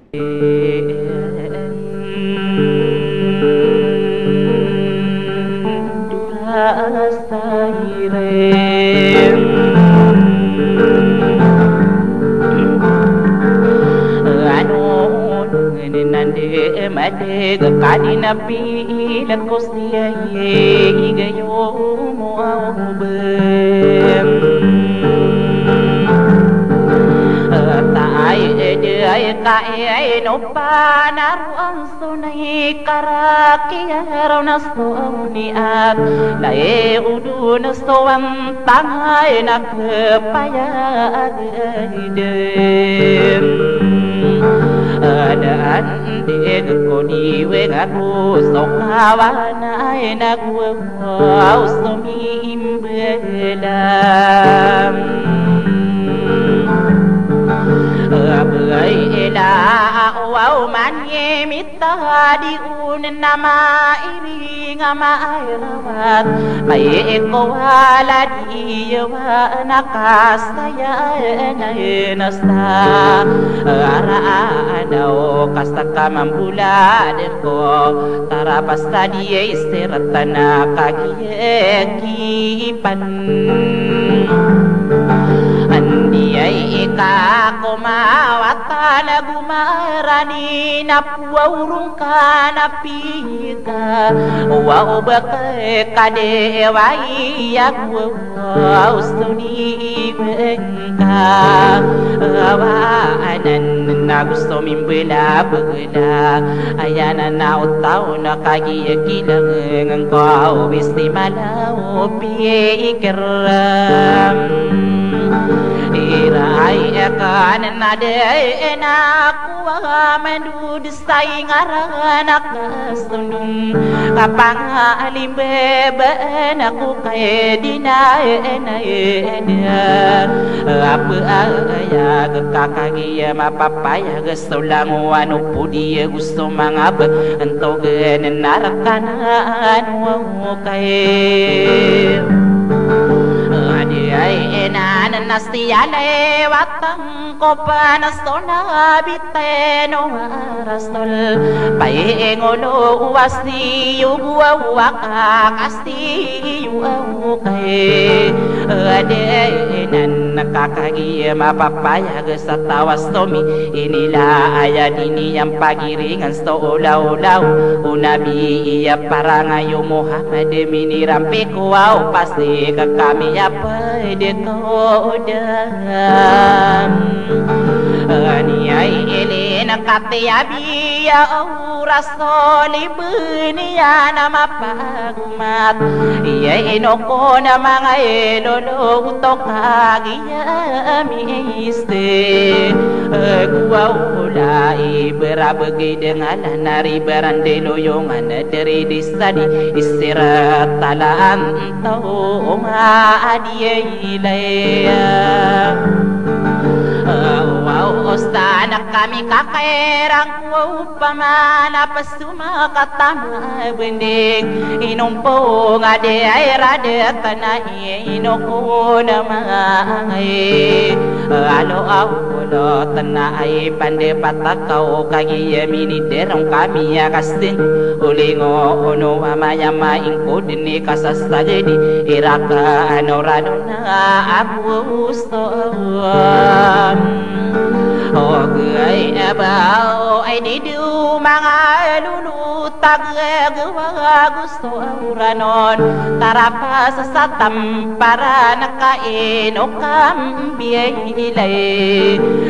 Made kadina pila kostia ye gayo mo taai de ay kai no panaru ang sunay karaki araw na suniat lae udu na soam tangay nakapayagidem adaan din ko niwe ngaku sokawanay nagwaw sumimbelam abay ila wow manye mitadi un nama iring amairawat may ko wala di wa nakasaya na nasta araanaw kasta kamambulan ko tarapas tadi istiratan kagiyekipan andiyay ikakumawata na gumarani na puwaurong ka na pika wow bakay kadewaiyak wow suniwen ka awaanan na gusto mimbela bagla ayanan na utaw na kagiyakilang ko bisti malaw pikiram irai akan nade enak mendud sai ngaranak sundung kapang alimbe ben aku kaya dina apa aya kakagi mapapaya gesulang wanu pudi gusto mangab ento gen narakanan wa kaya ay enan nastiyale watang ko panastona biteno arastol paengolo wasti yuwa wakasti yuwa kay ade enan nakakagi mapapaya sa tawastomi inila aya dini yang pagiringan sto ulaw unabi iya parangayo Muhammad minirampe ko wow pasti kami apa dekodam aniyay elena katiyabi ya rasoli buniya na mapagumat iya inoko na mga elolo utok agiyamiste guwaulai berabagi dengan nari berandelo yung anadari disadi istirahat talaan tau ilaya wow ostana kami kakairang wow pamana pasuma katama bending inumpo ngade airade tanai inoko namai alo awlo tanai pande patakau kagi yamini derong kami ya kastin ulingo ono amaya maing kodini kasas jadi iraka anoradona abu stom oh gai abao ai didu mga lulu tagagawa gusto uranon tarapa sa satam para nakain o kambiyay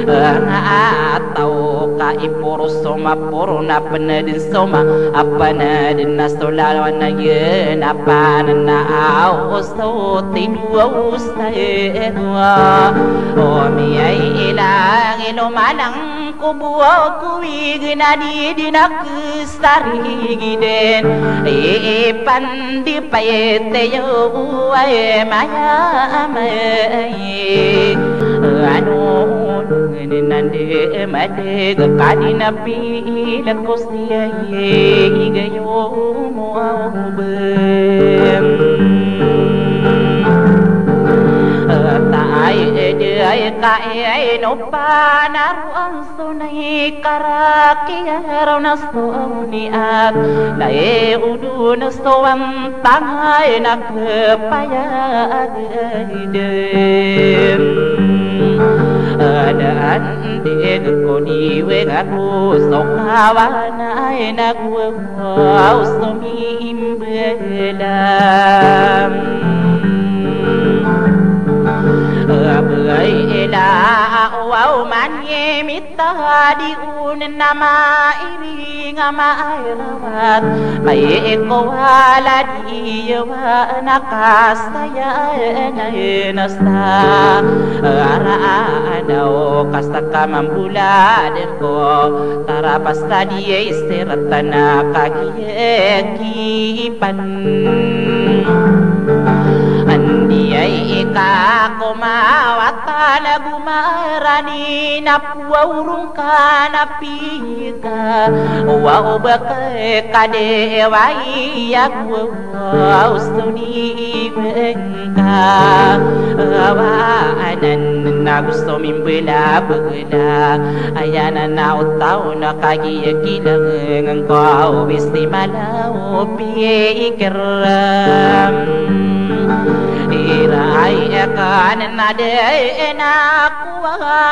atau ka ipuro soma puro na panadin soma apa na din nastolalawan na yun apa na austo tidua ustay o miyay ilang inumanang kubuo kuwig na di dinakustari ipan di payete yo ay mayamay ano nande made kadina pila kostia ye gayo mo taai de kai no panaruan sunai karakiar nasoni at lai udu nastoan tangai nak paya agedem adaan deg koni wengaku sokawana enaku austomi imbelam Abai ela awau manye mitadi un nama iri ngama airawat Pai eko wala diwa nakastaya nasta Ara anao kastaka mambula deko Tara pasta dia istiratana kagiyekipan Andiai ika komawata na gumarani na puaurung ka na pika Wao baka kadewai yakwa ustuni bengka Awaanan na gusto mimbela bela Ayana na utaw na kagiyakilang Ang kau bisti malaw pikiram Irai akan nadai enak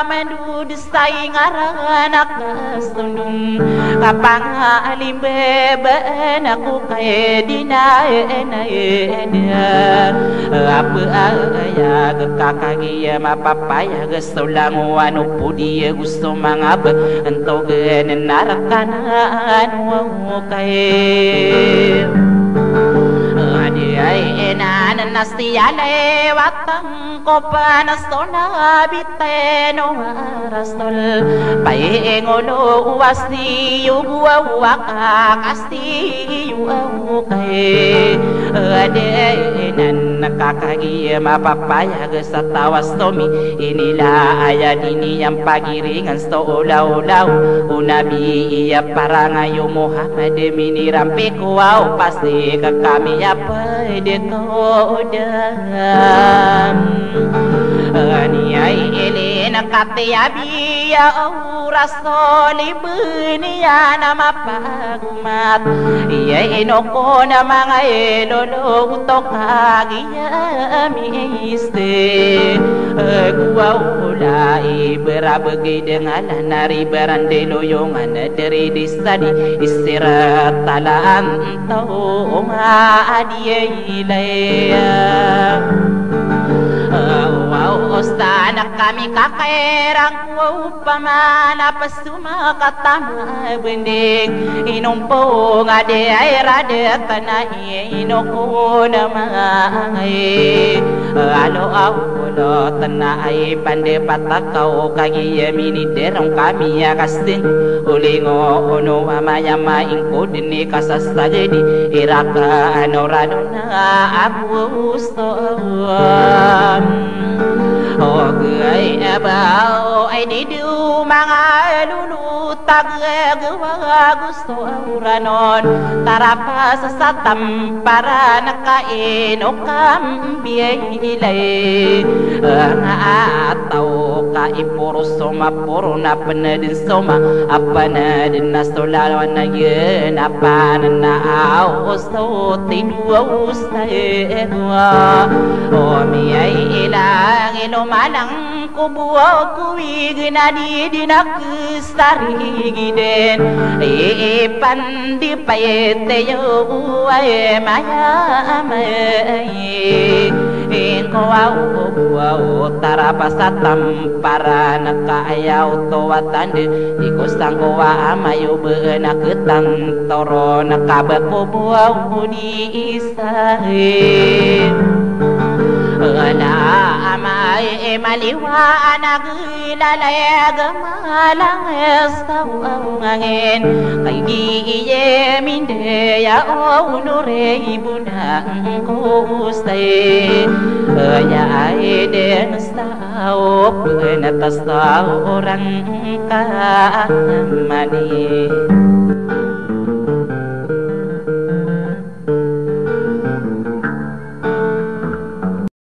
mendud sai ngaranak sundung kapang alimbe benaku kae dina ena apa aya kakagi mapapaya gesulang wanu pudi gusto mangab ento gen narakanan wo kae Adiai enan nastiyale watang kopanastona biteno arastol Pai ngolo wasti yuwa waka kasti yuwa kae Adiai enan nakakagi mapapaya gesatawastomi Inilah ayat ini yang pagiringan sto ulau-ulau Unabi iya parangayo Muhammad mini rampe kuau pasti ke kami apa dekodam Aniai elena katiabi ya rasoli benia nama pagumat Iya inoko nama ngaelolo utokagi ya miste Gua ulai berabegi dengan nari berandelo yongan dari disadi istirahat talaan tau adielaya Ostana kami kakerang upamana pasuma katama bending inumpo ngade air ada tanai inoko namai alo aulo tanai pande patakau kagi yamini derong kami ya kastin ulingo ono amaya maingko dini kasas tajedi iraka anoradona abu ustom Oh gai abau ai didu mga lulu tagagawa gusto uranon tarapa sa satam para nakaino kambiyaylay atau ka ipuro soma puro na panadin soma apana din nastolawan na yun apana na austo tinua ustaywa o miyay ilang inumalang kubuo kuwig na di dinakustari ipandi payete yo ay maya Inko au tarapasatam para nakayaw to watande ikustang ko amayo beuna ketang toro nakabako buau di isahe Ala amai maliwa anagilalay gamalang estawangin kay giye minde ya onure ibunang kustay ya eden stao penatas orang kamani